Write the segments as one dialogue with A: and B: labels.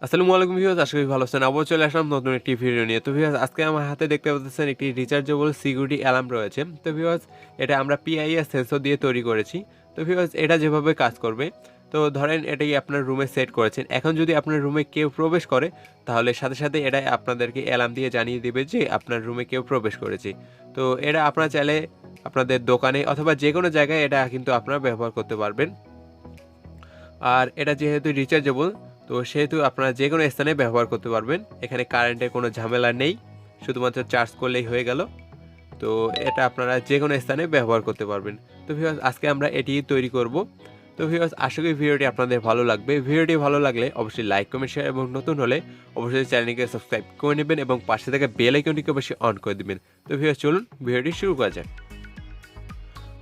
A: আসসালামু আলাইকুম ভিউয়ার্স, আশা করি ভালো আছেন। আবারও চলে আসলাম নতুন একটি ভিডিও নিয়ে। তো ভিউয়ার্স, আজকে আমার হাতে দেখতে পাচ্ছেন একটি রিচার্জেবল সিকিউরিটি অ্যালার্ম রয়েছে। তো ভিউয়ার্স, এটা আমরা পিআইএস সেন্সর দিয়ে তৈরি করেছি। তো ভিউয়ার্স, এটা যেভাবে কাজ করবে, তো ধরেন এটাই আপনার রুমে সেট করেছেন। এখন যদি আপনার রুমে কেউ প্রবেশ করে, তাহলে সাথে সাথে এটা আপনাদেরকে অ্যালার্ম দিয়ে জানিয়ে দিবে যে আপনার রুমে কেউ প্রবেশ করেছে। তো এটা আপনারা চাইলে আপনাদের দোকানে অথবা যে কোনো জায়গায় এটা কিন্তু আপনারা ব্যবহার করতে পারবেন। আর এটা যেহেতু রিচার্জেবল, তো সেহেতু আপনারা যে কোনো স্থানে ব্যবহার করতে পারবেন। এখানে কারেন্টের কোনো ঝামেলা নেই, শুধুমাত্র চার্জ করলেই হয়ে গেল। তো এটা আপনারা যে কোনো স্থানে ব্যবহার করতে পারবেন। তো ভিউয়ার্স, আজকে আমরা এটি তৈরি করব। তো ভিউয়ার্স, আশা করি ভিডিওটি আপনাদের ভালো লাগবে। ভিডিওটি ভালো লাগলে অবশ্যই লাইক, কমেন্ট, শেয়ার এবং নতুন হলে অবশ্যই চ্যানেলটিকে সাবস্ক্রাইব করে নেবেন এবং পাশে থাকা বেল আইকনটিকে অবশ্যই অন করে দিবেন। তো ভিউয়ার্স, চলুন ভিডিওটি শুরু করা যাক।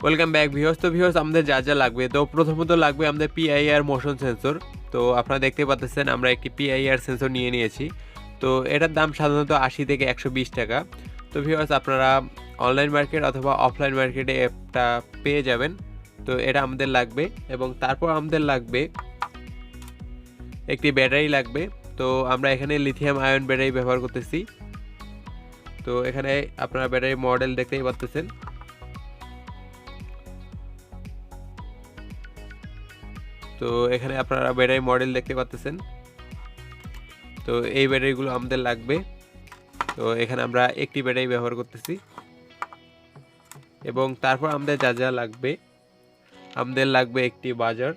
A: Welcome back viewers. তো ভিউয়ার্স, আমাদের যা লাগবে, তো প্রথমত লাগবে আমাদের পিআইআর মোশন সেন্সর। তো আপনারা দেখতে পাচ্ছেন আমরা একটি পিআইআর সেন্সর নিয়ে নিয়েছি। তো এটার দাম সাধারণত 80 থেকে 120 টাকা। তো ভিউয়ার্স, আপনারা অনলাইন মার্কেট অথবা অফলাইন মার্কেটে এটা পেয়ে যাবেন। তো এটা আমাদের লাগবে এবং তারপর আমাদের লাগবে একটি ব্যাটারি লাগবে। তো আমরা এখানে লিথিয়াম আয়ন ব্যাটারি ব্যবহার করতেছি। তো এখানে আপনারা ব্যাটারি মডেল দেখতেই পাচ্ছেন। তো এখানে আপনারা ব্যাটারি মডেল দেখতে পাচ্ছেন। তো এই ব্যাটারিগুলো আমাদের লাগবে। তো এখানে আমরা একটি ব্যাটারি ব্যবহার করতেছি এবং তারপর আমাদের যা লাগবে, আমাদের লাগবে একটি বাজার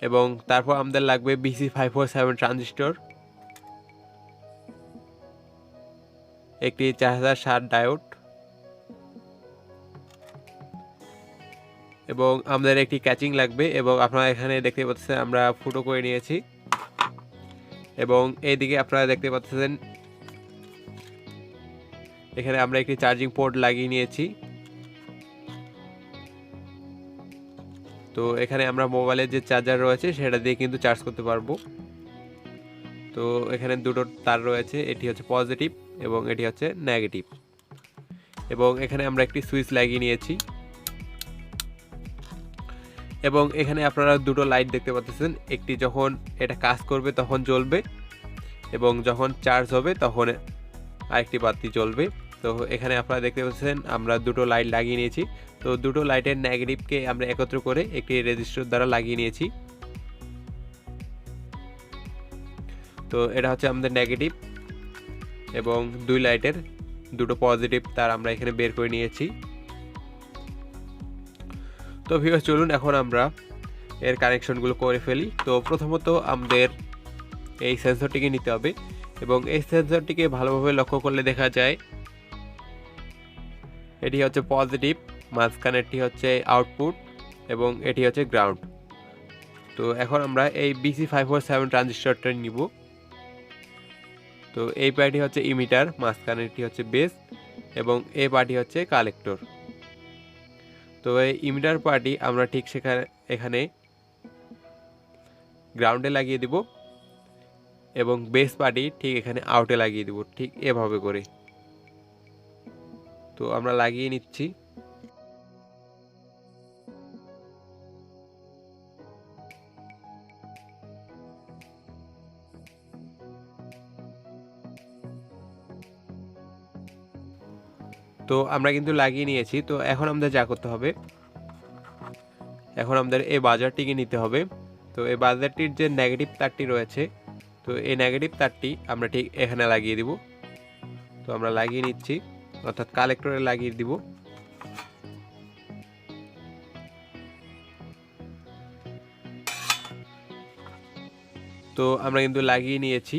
A: এবং তারপর আমাদের লাগবে BC547 ট্রানজিস্টর, একটি 4060 ডায়োড এবং আমাদের একটি ক্যাচিং লাগবে। এবং আপনারা এখানে দেখতে পাচ্ছেন আমরা ফুটো করে নিয়েছি এবং এইদিকে আপনারা দেখতে পাচ্ছেন এখানে আমরা একটি চার্জিং পোর্ট লাগিয়ে নিয়েছি। তো এখানে আমরা মোবাইলের যে চার্জার রয়েছে সেটা দিয়ে কিন্তু চার্জ করতে পারবো। তো এখানে দুটো তার রয়েছে, এটি হচ্ছে পজিটিভ এবং এটি হচ্ছে নেগেটিভ। এবং এখানে আমরা একটি সুইচ লাগিয়ে নিয়েছি এবং এখানে আপনারা দুটো লাইট দেখতে পাচ্ছেন। একটি যখন এটা কাজ করবে তখন জ্বলবে এবং যখন চার্জ হবে তখন আরেকটি বাতি জ্বলবে। তো এখানে আপনারা দেখতে পাচ্ছেন আমরা দুটো লাইট লাগিয়ে নিয়েছি। তো দুটো লাইটের নেগেটিভকে আমরা একত্র করে একটি রেজিস্টার দ্বারা লাগিয়ে নিয়েছি। তো এটা হচ্ছে আমাদের নেগেটিভ এবং দুই লাইটের দুটো পজিটিভ তার আমরা এখানে বের করে নিয়েছি। তো ভিউয়ার্স, চলুন এখন আমরা এর কানেকশনগুলো করে ফেলি। তো প্রথমত আমাদের এই সেন্সরটিকে নিতে হবে এবং এই সেন্সরটিকে ভালোভাবে লক্ষ্য করলে দেখা যায় এটি হচ্ছে পজিটিভ, মাঝখানেরটি হচ্ছে আউটপুট এবং এটি হচ্ছে গ্রাউন্ড। তো এখন আমরা এই BC547 ট্রানজিস্টরটা নিব। তো এই পার্টি হচ্ছে ইমিটার, মাঝখানেরটি হচ্ছে বেস এবং এই পার্টি হচ্ছে কালেক্টর। তো এই ইমিটার পার্টি আমরা ঠিক এখানে গ্রাউন্ডে লাগিয়ে দিব এবং বেস পার্টি ঠিক এখানে আউটে লাগিয়ে দিব, ঠিক এভাবে করে। তো আমরা লাগিয়ে নিচ্ছি। তো আমরা কিন্তু লাগিয়ে নিয়েছি। তো এখন আমাদের যা করতে হবে, এখন আমাদের এই বাজারটিকে নিতে হবে। তো এই বাজারটির যে নেগেটিভ তারটি রয়েছে, তো এই নেগেটিভ তারটি আমরা ঠিক এখানে লাগিয়ে দিব। তো আমরা লাগিয়ে নিচ্ছি, অর্থাৎ কালেক্টরে লাগিয়ে দিব। তো আমরা কিন্তু লাগিয়ে নিয়েছি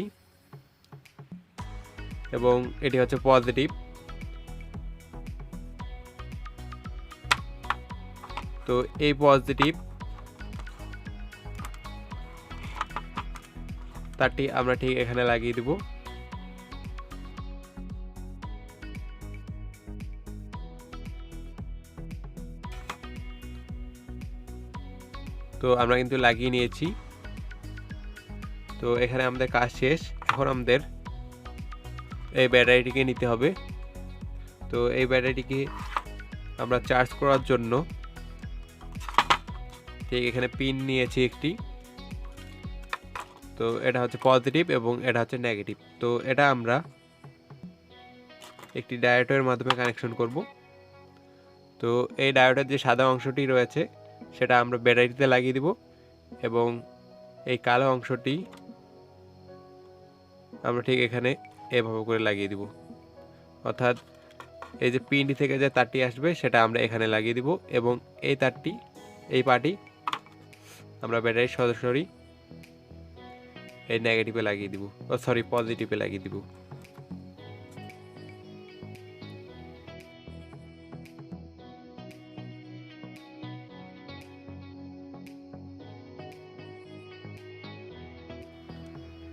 A: এবং এটি হচ্ছে পজিটিভ। তো এই পজিটিভ তারটি আমরা ঠিক এখানে লাগিয়ে দিব। তো আমরা কিন্তু লাগিয়ে নিয়েছি। তো এখানে আমাদের কাজ শেষ। এখন আমাদের এই ব্যাটারিটিকে নিতে হবে। তো এই ব্যাটারিটিকে আমরা চার্জ করার জন্য ঠিক এখানে পিন নিয়েছি একটি, তো এটা হচ্ছে পজিটিভ এবং এটা হচ্ছে নেগেটিভ। তো এটা আমরা একটি ডায়োডের মাধ্যমে কানেকশন করব। তো এই ডায়োডের যে সাদা অংশটি রয়েছে সেটা আমরা ব্যাটারিতে লাগিয়ে দিব এবং এই কালো অংশটি আমরা ঠিক এখানে এভাবে করে লাগিয়ে দিব। অর্থাৎ এই যে পিনটি থেকে যে তারটি আসবে সেটা আমরা এখানে লাগিয়ে দিব এবং এই তারটি, এই পাটি আমরা ব্যাটারির সরাসরি এই নেগেটিভে লাগিয়ে দিব, সরি পজিটিভে লাগিয়ে দিব।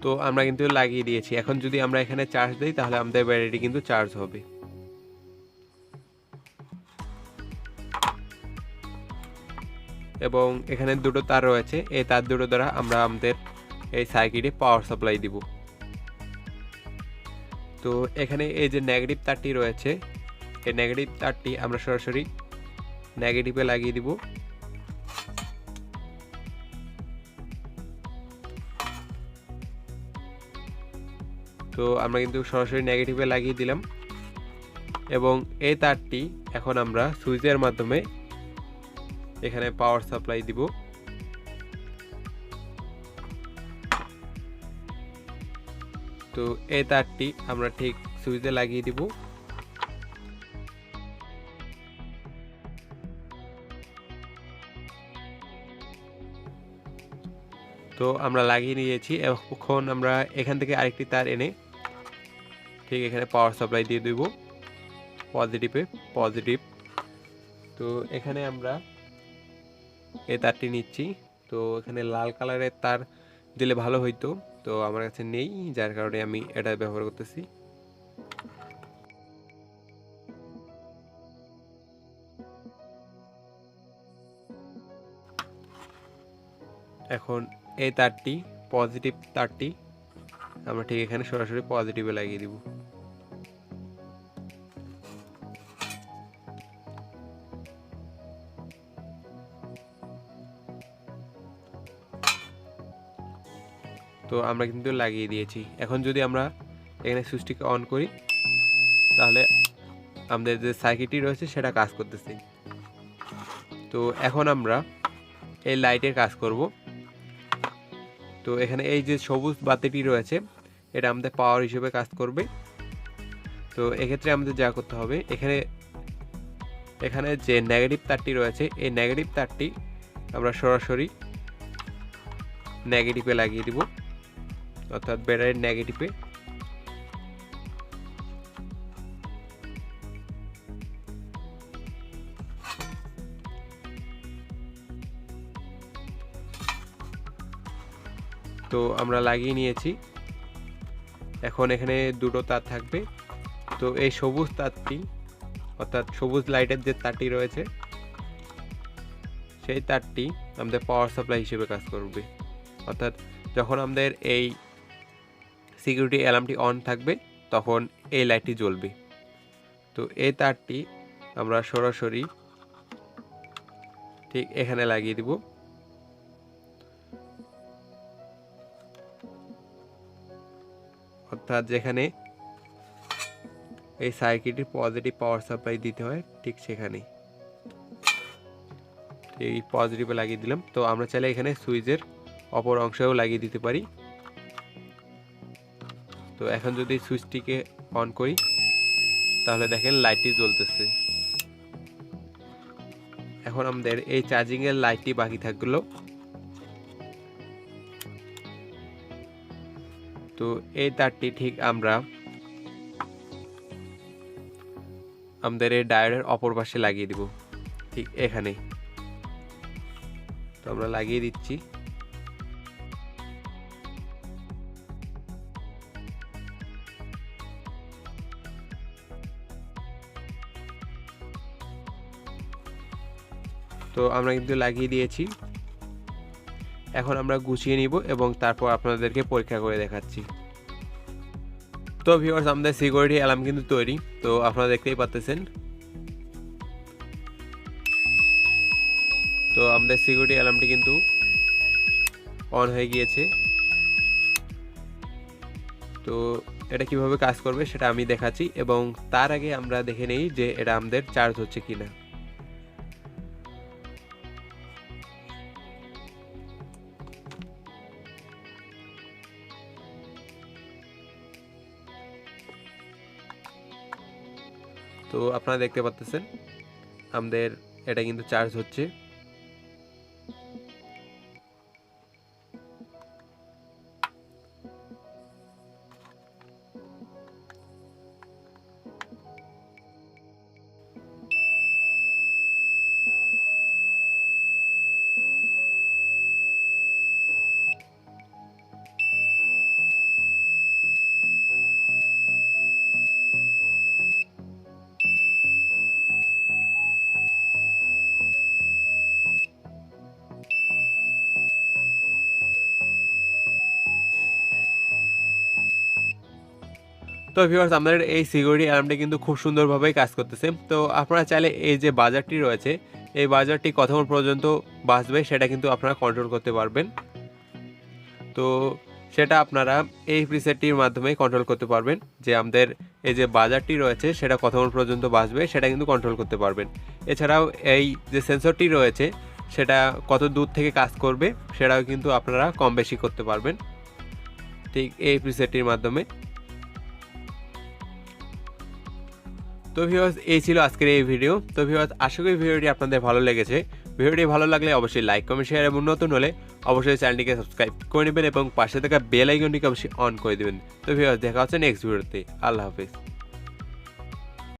A: তো আমরা কিন্তু লাগিয়ে দিয়েছি। এখন যদি আমরা এখানে চার্জ দিই তাহলে আমাদের ব্যাটারি কিন্তু চার্জ হবে। এবং এখানে দুটো তার রয়েছে, এই তার দুটো দ্বারা আমরা আমাদের এই সার্কিটে পাওয়ার সাপ্লাই দিব। তো এখানে এই যে নেগেটিভ তারটি রয়েছে, এই নেগেটিভ তারটি আমরা সরাসরি নেগেটিভে লাগিয়ে দিব। তো আমরা কিন্তু সরাসরি নেগেটিভে লাগিয়ে দিলাম এবং এই তারটি এখন আমরা সুইচের মাধ্যমে এখানে পাওয়ার সাপ্লাই দিব। তো এই তারটি আমরা ঠিক সুইচে লাগিয়ে দিব। তো আমরা লাগিয়ে নিয়েছি। এখন আমরা এখান থেকে আরেকটি তার এনে ঠিক এখানে পাওয়ার সাপ্লাই দিয়ে দেব পজিটিভে, পজিটিভ। তো এখানে আমরা এই তারটি নিচ্ছি। তো এখানে লাল কালারের তার দিলে ভালো হইতো, তো আমার কাছে নেই, যার কারণে আমি এটা ব্যবহার করতেছি। এখন এই তারটি, পজিটিভ তারটি আমরা ঠিক এখানে সরাসরি পজিটিভে লাগিয়ে দিব। তো আমরা কিন্তু লাগিয়ে দিয়েছি। এখন যদি আমরা এখানে সুইচটিকে অন করি তাহলে আমাদের যে সার্কিটটি রয়েছে সেটা কাজ করতেছে। তো এখন আমরা এই লাইটের কাজ করব। তো এখানে এই যে সবুজ বাতিটি রয়েছে এটা আমাদের পাওয়ার হিসেবে কাজ করবে। তো এক্ষেত্রে আমাদের যা করতে হবে, এখানে যে নেগেটিভ তারটি রয়েছে এই নেগেটিভ তারটি আমরা সরাসরি নেগেটিভে লাগিয়ে দিব, অর্থাৎ ব্যাটারির নেগেটিভে। তো আমরা লাগিয়ে নিয়েছি। এখন এখানে দুটো তার থাকবে। তো এই সবুজ তারটি, অর্থাৎ সবুজ লাইটের যে তারটি রয়েছে সেই তারটি আমাদের পাওয়ার সাপ্লাই হিসেবে কাজ করবে। অর্থাৎ যখন আমাদের এই সিকিউরিটি অ্যালার্মটি অন থাকবে তখন এই লাইটটি জ্বলবে। তো এই তারটি আমরা সরাসরি ঠিক এখানে লাগিয়ে দিব। অর্থাৎ যেখানে এই সার্কিটের পজিটিভ পাওয়ার সাপ্লাই দিতে হয় ঠিক সেখানে এই পজিটিভে লাগিয়ে দিলাম। তো আমরা চাইলে এখানে সুইচের অপর অংশেও লাগিয়ে দিতে পারি। তো এখন যদি সুইচটিকে অন করি তাহলে দেখেন লাইটটি জ্বলতেছে। এখন আমাদের এই চার্জিং এর লাইটটি বাকি থাকলো। তো এই তারটি ঠিক আমরা আমাদের এই ডায়োডের অপর পাশে লাগিয়ে দিব, ঠিক এখানে। তো আমরা লাগিয়ে দিচ্ছি। তো আমরা কিন্তু লাগিয়ে দিয়েছি। এখন আমরা গুছিয়ে নিব এবং তারপর আপনাদেরকে পরীক্ষা করে দেখাচ্ছি। তো ভিউয়ার্স, আমাদের সিকিউরিটি অ্যালার্ম কিন্তু তৈরি। তো আপনারা দেখতেই পাচ্ছেন। তো আমাদের সিকিউরিটি অ্যালার্মটি কিন্তু অন হয়ে গিয়েছে। তো এটা কিভাবে কাজ করবে সেটা আমি দেখাচ্ছি, এবং তার আগে আমরা দেখে নেই যে এটা আমাদের চার্জ হচ্ছে কিনা। তো আপনারা দেখতে পাচ্ছেন আমাদের এটা কিন্তু চার্জ হচ্ছে। তো ভিউয়ার্স, আমাদের এই সিকিউরিটি অ্যালার্মটা কিন্তু খুব সুন্দরভাবেই কাজ করতেছে। তো আপনারা চাইলে এই যে বাজারটি রয়েছে, এই বাজারটি কতক্ষণ পর্যন্ত বাজবে সেটা কিন্তু আপনারা কন্ট্রোল করতে পারবেন। তো সেটা আপনারা এই প্রিসেটটির মাধ্যমে কন্ট্রোল করতে পারবেন, যে আমাদের এই যে বাজারটি রয়েছে সেটা কতক্ষণ পর্যন্ত বাজবে সেটা কিন্তু কন্ট্রোল করতে পারবেন। এছাড়াও এই যে সেন্সরটি রয়েছে সেটা কত দূর থেকে কাজ করবে সেটাও কিন্তু আপনারা কম বেশি করতে পারবেন ঠিক এই প্রিসেটটির মাধ্যমে। তো ভিউয়ার্স, এই ছিল আজকের এই ভিডিও। তো ভিউয়ার্স, আশা করি ভিডিওটি আপনাদের ভালো লেগেছে। ভিডিওটি ভালো লাগলে অবশ্যই লাইক, কমেন্ট, শেয়ার এবং নতুন হলে অবশ্যই চ্যানেলটিকে সাবস্ক্রাইব করে নেবেন এবং পাশে থাকা বেল আইকনটিকে অবশ্যই অন করে দেবেন। তো ভিউয়ার্স, দেখা হচ্ছে নেক্সট ভিডিওতে। আল্লাহ হাফেজ।